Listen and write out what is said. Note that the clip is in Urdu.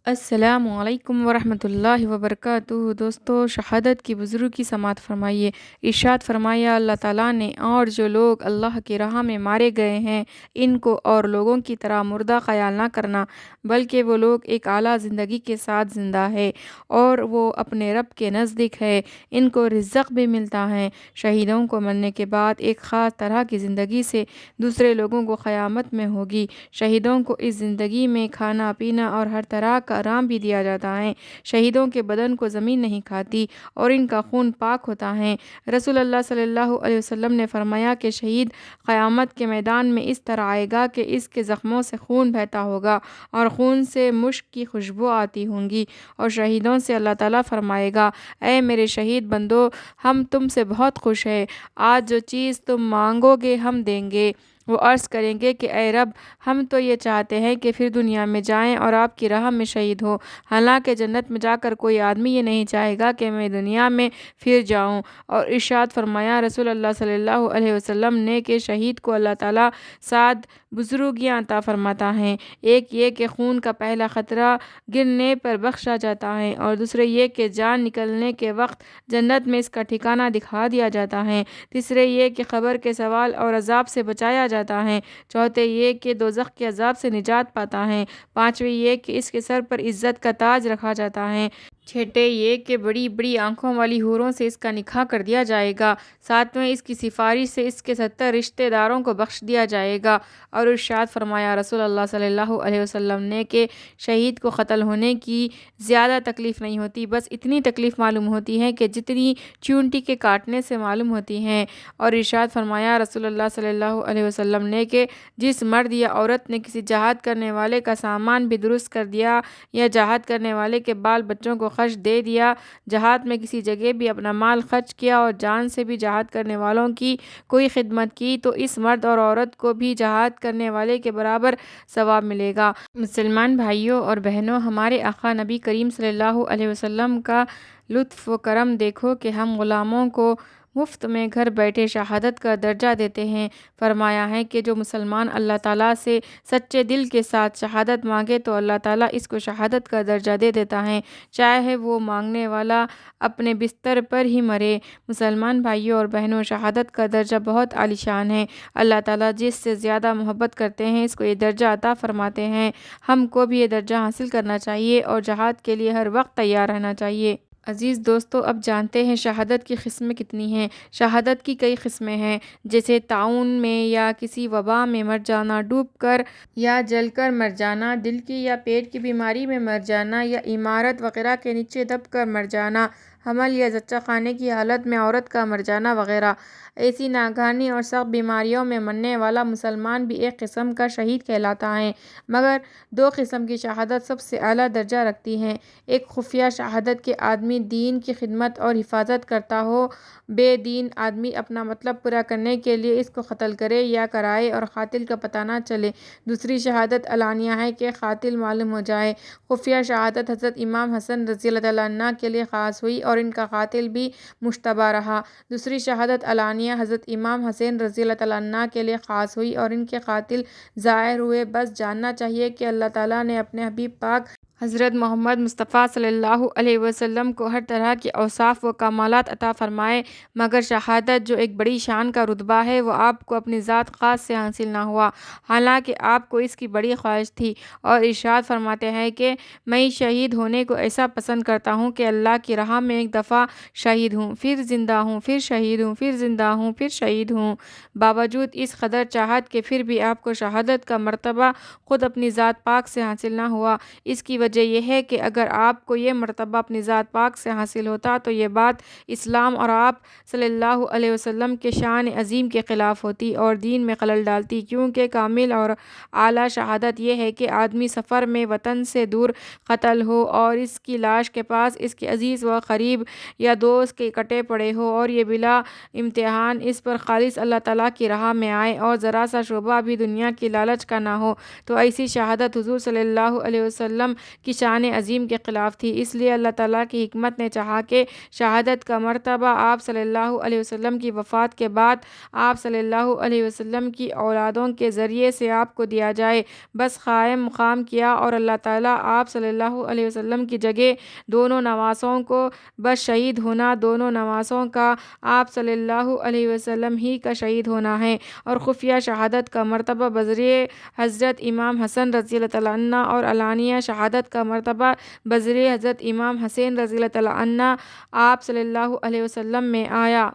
السلام علیکم ورحمۃ اللہ وبرکاتہ۔ دوستو، شہادت کی بزرگ کی سماعت فرمائیے۔ ارشاد فرمایا اللہ تعالیٰ نے، اور جو لوگ اللہ کی راہ میں مارے گئے ہیں ان کو اور لوگوں کی طرح مردہ خیال نہ کرنا، بلکہ وہ لوگ ایک اعلیٰ زندگی کے ساتھ زندہ ہے اور وہ اپنے رب کے نزدیک ہے، ان کو رزق بھی ملتا ہے۔ شہیدوں کو مرنے کے بعد ایک خاص طرح کی زندگی سے دوسرے لوگوں کو قیامت میں ہوگی۔ شہیدوں کو اس زندگی میں کھانا پینا اور ہر طرح کا آرام بھی دیا جاتا ہے۔ شہیدوں کے بدن کو زمین نہیں کھاتی اور ان کا خون پاک ہوتا ہے۔ رسول اللہ صلی اللہ علیہ وسلم نے فرمایا کہ شہید قیامت کے میدان میں اس طرح آئے گا کہ اس کے زخموں سے خون بہتا ہوگا اور خون سے مشک کی خوشبو آتی ہوں گی، اور شہیدوں سے اللہ تعالیٰ فرمائے گا، اے میرے شہید بندو، ہم تم سے بہت خوش ہیں، آج جو چیز تم مانگو گے ہم دیں گے۔ وہ عرض کریں گے کہ اے رب، ہم تو یہ چاہتے ہیں کہ پھر دنیا میں جائیں اور آپ کی راہ میں شہید ہو، حالانکہ جنت میں جا کر کوئی آدمی یہ نہیں چاہے گا کہ میں دنیا میں پھر جاؤں۔ اور ارشاد فرمایا رسول اللہ صلی اللہ علیہ وسلم نے کہ شہید کو اللہ تعالیٰ 7 بزرگیاں عطا فرماتا ہے۔ ایک یہ کہ خون کا پہلا قطرہ گرنے پر بخشا جاتا ہے، اور دوسرے یہ کہ جان نکلنے کے وقت جنت میں اس کا ٹھکانہ دکھا دیا جاتا ہے، تیسرے یہ کہ قبر کے سوال اور عذاب سے بچایا جاتا ہے، چوتھے یہ کہ دوزخ کے عذاب سے نجات پاتا ہے، پانچویں یہ کہ اس کے سر پر عزت کا تاج رکھا جاتا ہے، چھٹے یہ کہ بڑی بڑی آنکھوں والی حوروں سے اس کا نکاح کر دیا جائے گا، ساتویں اس کی سفارش سے اس کے 70 رشتہ داروں کو بخش دیا جائے گا۔ اور ارشاد فرمایا رسول اللہ صلی اللہ علیہ وسلم نے کہ شہید کو قتل ہونے کی زیادہ تکلیف نہیں ہوتی، بس اتنی تکلیف معلوم ہوتی ہے کہ جتنی چونٹی کے کاٹنے سے معلوم ہوتی ہے۔ اور ارشاد فرمایا رسول اللہ صلی اللہ علیہ وسلم نے کہ جس مرد یا عورت نے کسی جہاد کرنے والے کا سامان بھی درست کر دیا یا جہاد کرنے والے کے بال بچوں کو خرچ دے دیا، جہاد میں کسی جگہ بھی اپنا مال خرچ کیا اور جان سے بھی جہاد کرنے والوں کی کوئی خدمت کی، تو اس مرد اور عورت کو بھی جہاد کرنے والے کے برابر ثواب ملے گا۔ مسلمان بھائیوں اور بہنوں، ہمارے آقا نبی کریم صلی اللہ علیہ وسلم کا لطف و کرم دیکھو کہ ہم غلاموں کو مفت میں گھر بیٹھے شہادت کا درجہ دیتے ہیں۔ فرمایا ہے کہ جو مسلمان اللہ تعالیٰ سے سچے دل کے ساتھ شہادت مانگے تو اللہ تعالیٰ اس کو شہادت کا درجہ دے دیتا ہے، چاہے وہ مانگنے والا اپنے بستر پر ہی مرے۔ مسلمان بھائیوں اور بہنوں، شہادت کا درجہ بہت عالی شان ہے۔ اللہ تعالیٰ جس سے زیادہ محبت کرتے ہیں اس کو یہ درجہ عطا فرماتے ہیں۔ ہم کو بھی یہ درجہ حاصل کرنا چاہیے اور جہاد کے لیے ہر وقت تیار رہنا چاہیے۔ عزیز دوستو، اب جانتے ہیں شہادت کی قسمیں کتنی ہیں۔ شہادت کی کئی قسمیں ہیں، جیسے طاعون میں یا کسی وبا میں مر جانا، ڈوب کر یا جل کر مر جانا، دل کی یا پیٹ کی بیماری میں مر جانا، یا عمارت وغیرہ کے نیچے دب کر مر جانا، حمل یا زچہ خانے کی حالت میں عورت کا مر جانا وغیرہ۔ ایسی ناگہانی اور سخت بیماریوں میں مرنے والا مسلمان بھی ایک قسم کا شہید کہلاتا ہے، مگر 2 قسم کی شہادت سب سے اعلیٰ درجہ رکھتی ہیں۔ ایک خفیہ شہادت کہ آدمی دین کی خدمت اور حفاظت کرتا ہو، بے دین آدمی اپنا مطلب پورا کرنے کے لیے اس کو قتل کرے یا کرائے اور قاتل کا پتہ نہ چلے۔ دوسری شہادت علانیہ ہے کہ قاتل معلوم ہو جائے۔ خفیہ شہادت حضرت امام حسن رضی اللہ تعالیٰ عنہ کے لیے خاص ہوئی اور ان کا قاتل بھی مشتبہ رہا۔ دوسری شہادت علانیہ حضرت امام حسین رضی اللہ تعالیٰ عنہ کے لیے خاص ہوئی اور ان کے قاتل ظاہر ہوئے۔ بس جاننا چاہیے کہ اللہ تعالیٰ نے اپنے حبیب پاک حضرت محمد مصطفیٰ صلی اللہ علیہ وسلم کو ہر طرح کے اوصاف و کمالات عطا فرمائے، مگر شہادت جو ایک بڑی شان کا رتبہ ہے وہ آپ کو اپنی ذات خاص سے حاصل نہ ہوا، حالانکہ آپ کو اس کی بڑی خواہش تھی۔ اور ارشاد فرماتے ہیں کہ میں شہید ہونے کو ایسا پسند کرتا ہوں کہ اللہ کی راہ میں ایک دفعہ شہید ہوں، پھر زندہ ہوں، پھر شہید ہوں، پھر زندہ ہوں، پھر شہید ہوں۔ باوجود اس قدر چاہت کے پھر بھی آپ کو شہادت کا مرتبہ خود اپنی ذات پاک سے حاصل نہ ہوا۔ اس کی وجہ یہ ہے کہ اگر آپ کو یہ مرتبہ اپنی ذات پاک سے حاصل ہوتا تو یہ بات اسلام اور آپ صلی اللہ علیہ وسلم کے شان عظیم کے خلاف ہوتی اور دین میں خلل ڈالتی، کیونکہ کامل اور اعلیٰ شہادت یہ ہے کہ آدمی سفر میں وطن سے دور قتل ہو اور اس کی لاش کے پاس اس کے عزیز و قریب یا دوست کے کٹے پڑے ہو، اور یہ بلا امتحان اس پر خالص اللہ تعالیٰ کی راہ میں آئے اور ذرا سا شعبہ بھی دنیا کی لالچ کا نہ ہو، تو ایسی شہادت حضور صلی اللہ علیہ وسلم کی شان عظیم کے خلاف تھی۔ اس لیے اللہ تعالیٰ کی حکمت نے چاہا کہ شہادت کا مرتبہ آپ صلی اللہ علیہ وسلم کی وفات کے بعد آپ صلی اللہ علیہ وسلم کی اولادوں کے ذریعے سے آپ کو دیا جائے۔ بس قائم مقام کیا اور اللہ تعالیٰ آپ صلی اللہ علیہ وسلم کی جگہ دونوں نواسوں کو بس شہید ہونا، دونوں نواسوں کا آپ صلی اللہ علیہ وسلم ہی کا شہید ہونا ہے، اور خفیہ شہادت کا مرتبہ بذریعہ حضرت امام حسن رضی اللہ تعالیٰ عنہ اور علانیہ شہادت کا مرتبہ بذریعہ حضرت امام حسین رضی اللہ تعالیٰ عنہ آپ صلی اللہ علیہ وسلم میں آیا۔